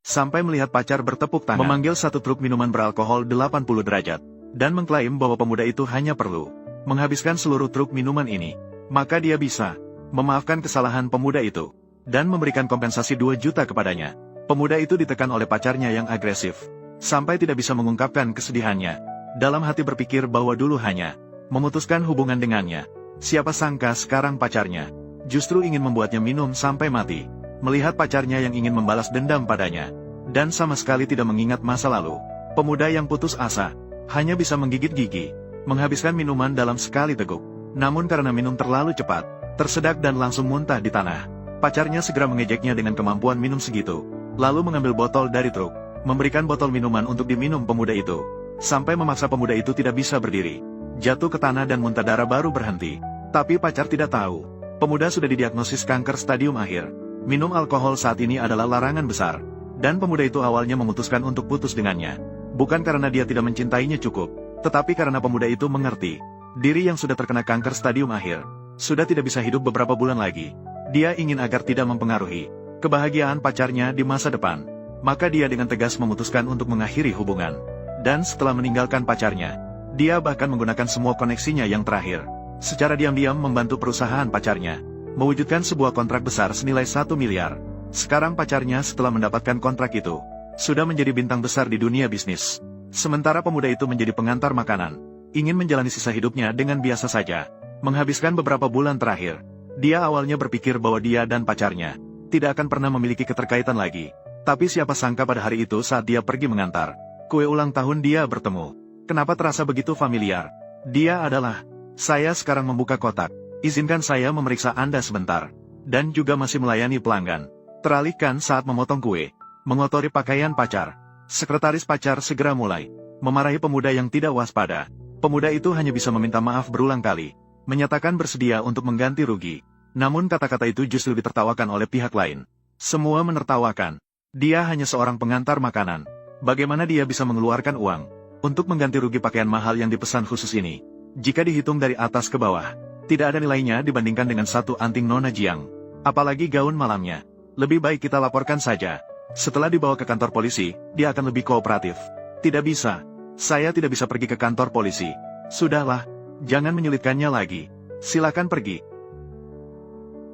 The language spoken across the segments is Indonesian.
sampai melihat pacar bertepuk tangan, memanggil satu truk minuman beralkohol 80 derajat, dan mengklaim bahwa pemuda itu hanya perlu menghabiskan seluruh truk minuman ini, maka dia bisa memaafkan kesalahan pemuda itu, dan memberikan kompensasi 2 juta kepadanya. Pemuda itu ditekan oleh pacarnya yang agresif, sampai tidak bisa mengungkapkan kesedihannya. Dalam hati berpikir bahwa dulu hanya memutuskan hubungan dengannya. Siapa sangka sekarang pacarnya justru ingin membuatnya minum sampai mati. Melihat pacarnya yang ingin membalas dendam padanya, dan sama sekali tidak mengingat masa lalu, pemuda yang putus asa hanya bisa menggigit gigi, menghabiskan minuman dalam sekali teguk. Namun karena minum terlalu cepat, tersedak dan langsung muntah di tanah. Pacarnya segera mengejeknya dengan kemampuan minum segitu, lalu mengambil botol dari truk, memberikan botol minuman untuk diminum pemuda itu, sampai memaksa pemuda itu tidak bisa berdiri, jatuh ke tanah dan muntah darah baru berhenti. Tapi pacar tidak tahu, pemuda sudah didiagnosis kanker stadium akhir. Minum alkohol saat ini adalah larangan besar, dan pemuda itu awalnya memutuskan untuk putus dengannya. Bukan karena dia tidak mencintainya cukup, tetapi karena pemuda itu mengerti, diri yang sudah terkena kanker stadium akhir, sudah tidak bisa hidup beberapa bulan lagi. Dia ingin agar tidak mempengaruhi kebahagiaan pacarnya di masa depan. Maka dia dengan tegas memutuskan untuk mengakhiri hubungan. Dan setelah meninggalkan pacarnya, dia bahkan menggunakan semua koneksinya yang terakhir, secara diam-diam membantu perusahaan pacarnya mewujudkan sebuah kontrak besar senilai 1 miliar. Sekarang pacarnya setelah mendapatkan kontrak itu, sudah menjadi bintang besar di dunia bisnis. Sementara pemuda itu menjadi pengantar makanan, ingin menjalani sisa hidupnya dengan biasa saja. Menghabiskan beberapa bulan terakhir, dia awalnya berpikir bahwa dia dan pacarnya tidak akan pernah memiliki keterkaitan lagi. Tapi siapa sangka pada hari itu saat dia pergi mengantar kue ulang tahun dia bertemu. Kenapa terasa begitu familiar? Dia adalah, saya sekarang membuka kotak. Izinkan saya memeriksa Anda sebentar. Dan juga masih melayani pelanggan. Teralihkan saat memotong kue, mengotori pakaian pacar. Sekretaris pacar segera mulai memarahi pemuda yang tidak waspada. Pemuda itu hanya bisa meminta maaf berulang kali, menyatakan bersedia untuk mengganti rugi. Namun kata-kata itu justru ditertawakan oleh pihak lain. Semua menertawakan. Dia hanya seorang pengantar makanan. Bagaimana dia bisa mengeluarkan uang untuk mengganti rugi pakaian mahal yang dipesan khusus ini? Jika dihitung dari atas ke bawah, tidak ada nilainya dibandingkan dengan satu anting Nona Jiang. Apalagi gaun malamnya. Lebih baik kita laporkan saja. Setelah dibawa ke kantor polisi, dia akan lebih kooperatif. Tidak bisa. Saya tidak bisa pergi ke kantor polisi. Sudahlah, jangan menyulitkannya lagi. Silakan pergi.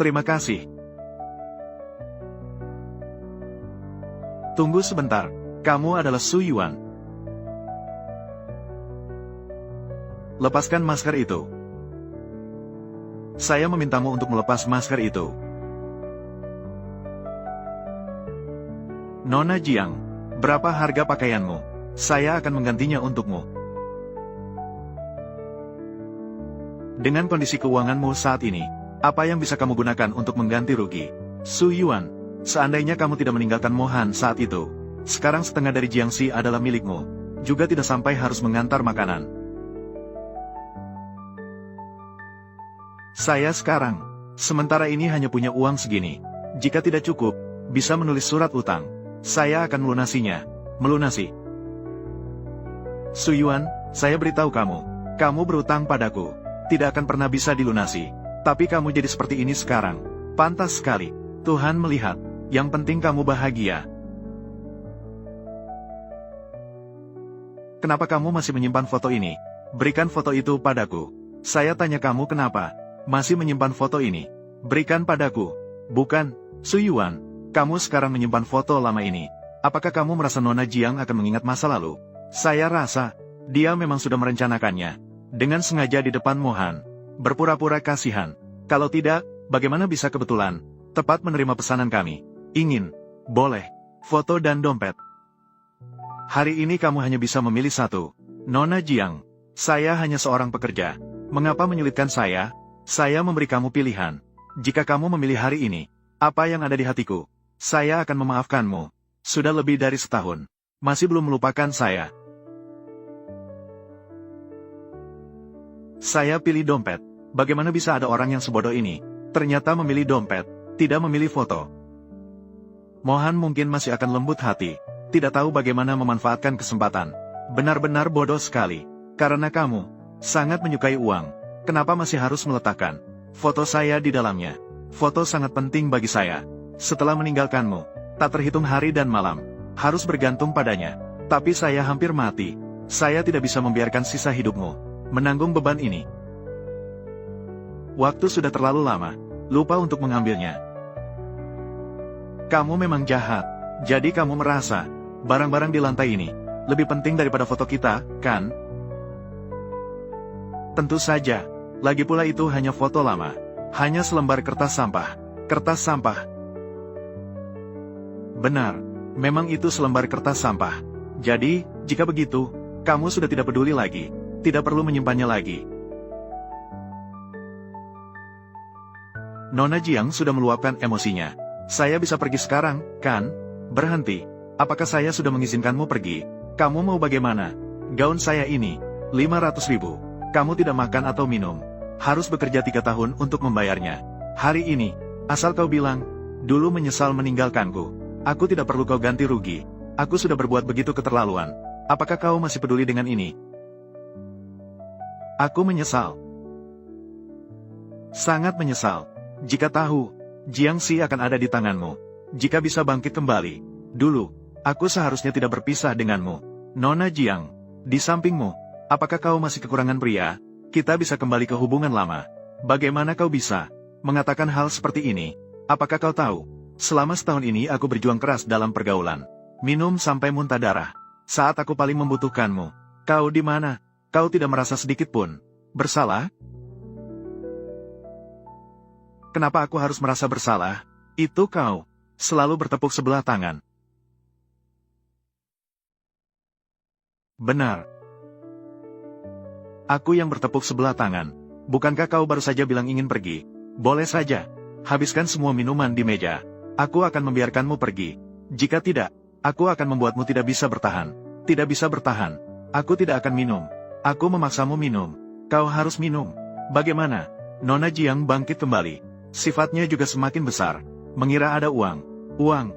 Terima kasih. Tunggu sebentar. Kamu adalah Su Yuan. Lepaskan masker itu. Saya memintamu untuk melepas masker itu. Nona Jiang, berapa harga pakaianmu? Saya akan menggantinya untukmu. Dengan kondisi keuanganmu saat ini, apa yang bisa kamu gunakan untuk mengganti rugi? Su Yuan, seandainya kamu tidak meninggalkan Mohan saat itu, sekarang setengah dari Jiangxi adalah milikmu. Juga tidak sampai harus mengantar makanan. Saya sekarang, sementara ini hanya punya uang segini. Jika tidak cukup, bisa menulis surat utang. Saya akan melunasinya. Melunasi. Su Yuan, saya beritahu kamu, kamu berutang padaku, tidak akan pernah bisa dilunasi. Tapi kamu jadi seperti ini sekarang. Pantas sekali. Tuhan melihat. Yang penting kamu bahagia. Kenapa kamu masih menyimpan foto ini? Berikan foto itu padaku. Saya tanya kamu kenapa masih menyimpan foto ini? Berikan padaku. Bukan, Su Yuan. Kamu sekarang menyimpan foto lama ini. Apakah kamu merasa Nona Jiang akan mengingat masa lalu? Saya rasa, dia memang sudah merencanakannya. Dengan sengaja di depan Mohan. Berpura-pura kasihan. Kalau tidak, bagaimana bisa kebetulan tepat menerima pesanan kami? Ingin, boleh, foto dan dompet. Hari ini kamu hanya bisa memilih satu. Nona Jiang, saya hanya seorang pekerja. Mengapa menyulitkan saya? Saya memberi kamu pilihan. Jika kamu memilih hari ini, apa yang ada di hatiku? Saya akan memaafkanmu. Sudah lebih dari setahun. Masih belum melupakan saya. Saya pilih dompet. Bagaimana bisa ada orang yang sebodoh ini? Ternyata memilih dompet, tidak memilih foto. Mohan mungkin masih akan lembut hati. Tidak tahu bagaimana memanfaatkan kesempatan. Benar-benar bodoh sekali. Karena kamu sangat menyukai uang. Kenapa masih harus meletakkan foto saya di dalamnya? Foto sangat penting bagi saya. Setelah meninggalkanmu, tak terhitung hari dan malam, harus bergantung padanya. Tapi saya hampir mati. Saya tidak bisa membiarkan sisa hidupmu menanggung beban ini. Waktu sudah terlalu lama, lupa untuk mengambilnya. Kamu memang jahat. Jadi kamu merasa barang-barang di lantai ini lebih penting daripada foto kita, kan? Tentu saja. Lagi pula itu hanya foto lama. Hanya selembar kertas sampah. Kertas sampah. Benar. Memang itu selembar kertas sampah. Jadi, jika begitu, kamu sudah tidak peduli lagi. Tidak perlu menyimpannya lagi. Nona Jiang sudah meluapkan emosinya. Saya bisa pergi sekarang, kan? Berhenti. Apakah saya sudah mengizinkanmu pergi? Kamu mau bagaimana? Gaun saya ini, 500.000. Kamu tidak makan atau minum. Harus bekerja 3 tahun untuk membayarnya. Hari ini, asal kau bilang, dulu menyesal meninggalkanku. Aku tidak perlu kau ganti rugi. Aku sudah berbuat begitu keterlaluan. Apakah kau masih peduli dengan ini? Aku menyesal. Sangat menyesal. Jika tahu, Jiangxi akan ada di tanganmu. Jika bisa bangkit kembali. Dulu, aku seharusnya tidak berpisah denganmu. Nona Jiang, di sampingmu. Apakah kau masih kekurangan pria? Kita bisa kembali ke hubungan lama. Bagaimana kau bisa mengatakan hal seperti ini? Apakah kau tahu? Selama setahun ini aku berjuang keras dalam pergaulan. Minum sampai muntah darah. Saat aku paling membutuhkanmu. Kau di mana? Kau tidak merasa sedikit pun bersalah? Kenapa aku harus merasa bersalah? Itu kau. Selalu bertepuk sebelah tangan. Benar. Aku yang bertepuk sebelah tangan. Bukankah kau baru saja bilang ingin pergi? Boleh saja. Habiskan semua minuman di meja. Aku akan membiarkanmu pergi. Jika tidak, aku akan membuatmu tidak bisa bertahan. Tidak bisa bertahan. Aku tidak akan minum. Aku memaksamu minum. Kau harus minum. Bagaimana? Nona Jiang bangkit kembali. Sifatnya juga semakin besar. Mengira ada uang. Uang.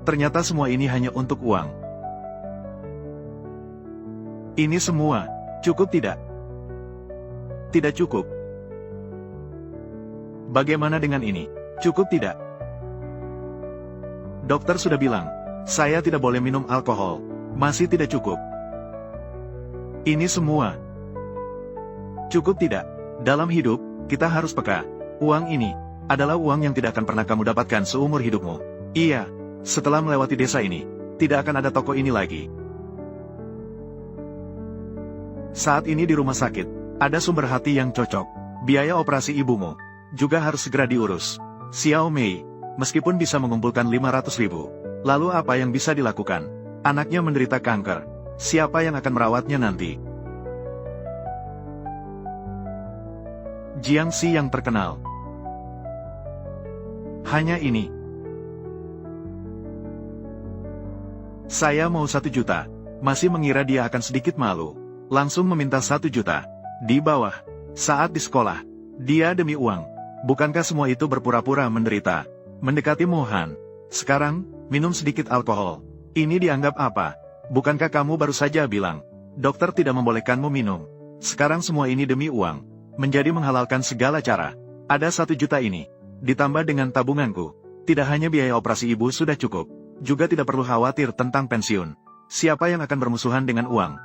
Ternyata semua ini hanya untuk uang. Ini semua. Cukup tidak? Tidak cukup. Bagaimana dengan ini? Cukup tidak? Dokter sudah bilang, saya tidak boleh minum alkohol. Masih tidak cukup. Ini semua. Cukup tidak? Dalam hidup, kita harus peka. Uang ini adalah uang yang tidak akan pernah kamu dapatkan seumur hidupmu. Iya, setelah melewati desa ini, tidak akan ada toko ini lagi. Saat ini di rumah sakit, ada sumber hati yang cocok. Biaya operasi ibumu juga harus segera diurus. Xiao Mei, meskipun bisa mengumpulkan 500.000, lalu apa yang bisa dilakukan? Anaknya menderita kanker. Siapa yang akan merawatnya nanti? Jiangxi yang terkenal. Hanya ini. Saya mau 1 juta. Masih mengira dia akan sedikit malu. Langsung meminta 1 juta. Di bawah. Saat di sekolah. Dia demi uang. Bukankah semua itu berpura-pura menderita? Mendekati Mohan. Sekarang, minum sedikit alkohol. Ini dianggap apa? Bukankah kamu baru saja bilang, dokter tidak membolehkanmu minum. Sekarang semua ini demi uang. Menjadi menghalalkan segala cara. Ada 1 juta ini. Ditambah dengan tabunganku. Tidak hanya biaya operasi ibu sudah cukup. Juga tidak perlu khawatir tentang pensiun. Siapa yang akan bermusuhan dengan uang?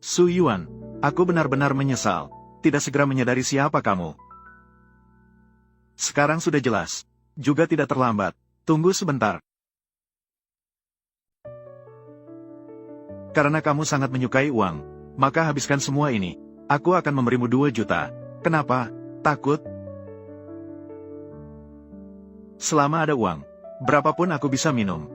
Su Yuan, aku benar-benar menyesal. Tidak segera menyadari siapa kamu. Sekarang sudah jelas. Juga tidak terlambat. Tunggu sebentar. Karena kamu sangat menyukai uang, maka habiskan semua ini. Aku akan memberimu 2 juta. Kenapa? Takut? Selama ada uang, berapapun aku bisa minum.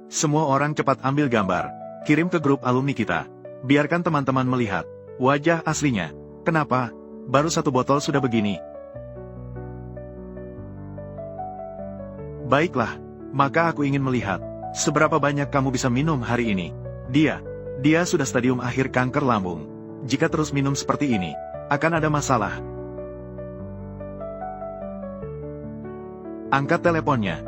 Semua orang cepat ambil gambar, kirim ke grup alumni kita. Biarkan teman-teman melihat wajah aslinya. Kenapa? Baru 1 botol sudah begini. Baiklah, maka aku ingin melihat seberapa banyak kamu bisa minum hari ini. Dia sudah stadium akhir kanker lambung. Jika terus minum seperti ini, akan ada masalah. Angkat teleponnya.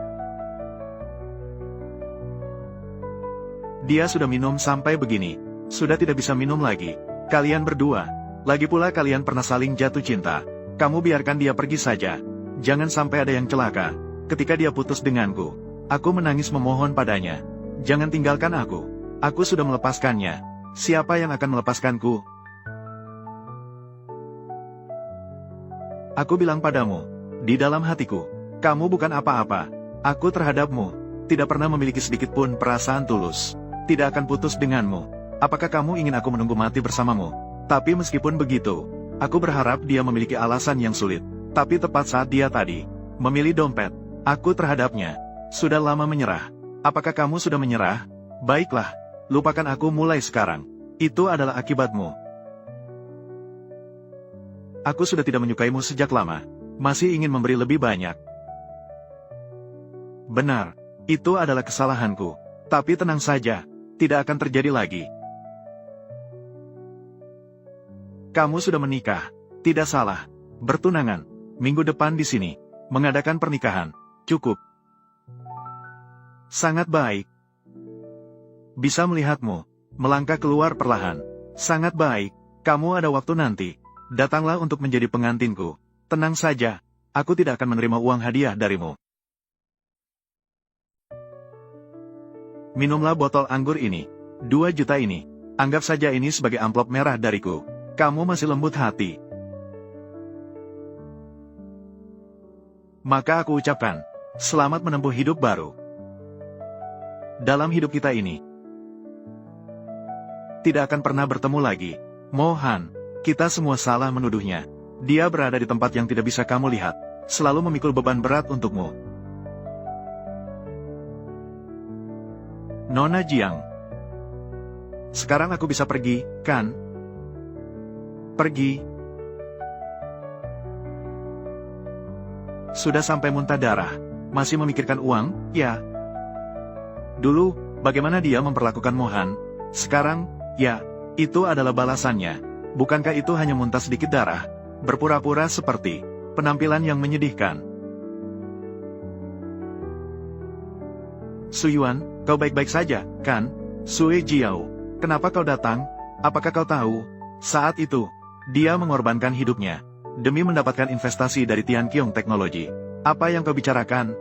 Dia sudah minum sampai begini. Sudah tidak bisa minum lagi. Kalian berdua. Lagi pula kalian pernah saling jatuh cinta. Kamu biarkan dia pergi saja. Jangan sampai ada yang celaka. Ketika dia putus denganku, aku menangis memohon padanya. Jangan tinggalkan aku. Aku sudah melepaskannya. Siapa yang akan melepaskanku? Aku bilang padamu, di dalam hatiku, kamu bukan apa-apa. Aku terhadapmu, tidak pernah memiliki sedikit pun perasaan tulus. Tidak akan putus denganmu. Apakah kamu ingin aku menunggu mati bersamamu? Tapi meskipun begitu, aku berharap dia memiliki alasan yang sulit. Tapi tepat saat dia tadi memilih dompet, aku terhadapnya sudah lama menyerah. Apakah kamu sudah menyerah? Baiklah, lupakan aku mulai sekarang. Itu adalah akibatmu. Aku sudah tidak menyukaimu sejak lama. Masih ingin memberi lebih banyak. Benar, itu adalah kesalahanku. Tapi tenang saja, tidak akan terjadi lagi. Kamu sudah menikah, tidak salah. Bertunangan, minggu depan di sini, mengadakan pernikahan. Cukup. Sangat baik. Bisa melihatmu, melangkah keluar perlahan. Sangat baik, kamu ada waktu nanti. Datanglah untuk menjadi pengantinku. Tenang saja, aku tidak akan menerima uang hadiah darimu. Minumlah botol anggur ini. 2 juta ini. Anggap saja ini sebagai amplop merah dariku. Kamu masih lembut hati. Maka aku ucapkan, selamat menempuh hidup baru. Dalam hidup kita ini, tidak akan pernah bertemu lagi. Mohan, kita semua salah menuduhnya. Dia berada di tempat yang tidak bisa kamu lihat. Selalu memikul beban berat untukmu. Nona Jiang. Sekarang aku bisa pergi, kan? Pergi. Sudah sampai muntah darah. Masih memikirkan uang, ya? Dulu, bagaimana dia memperlakukan Mohan? Sekarang, ya, itu adalah balasannya. Bukankah itu hanya muntah sedikit darah? Berpura-pura seperti penampilan yang menyedihkan. Suyuan, kau baik-baik saja, kan? Sue Jiao, kenapa kau datang? Apakah kau tahu? Saat itu, dia mengorbankan hidupnya demi mendapatkan investasi dari Tianqiong Teknologi. Apa yang kau bicarakan?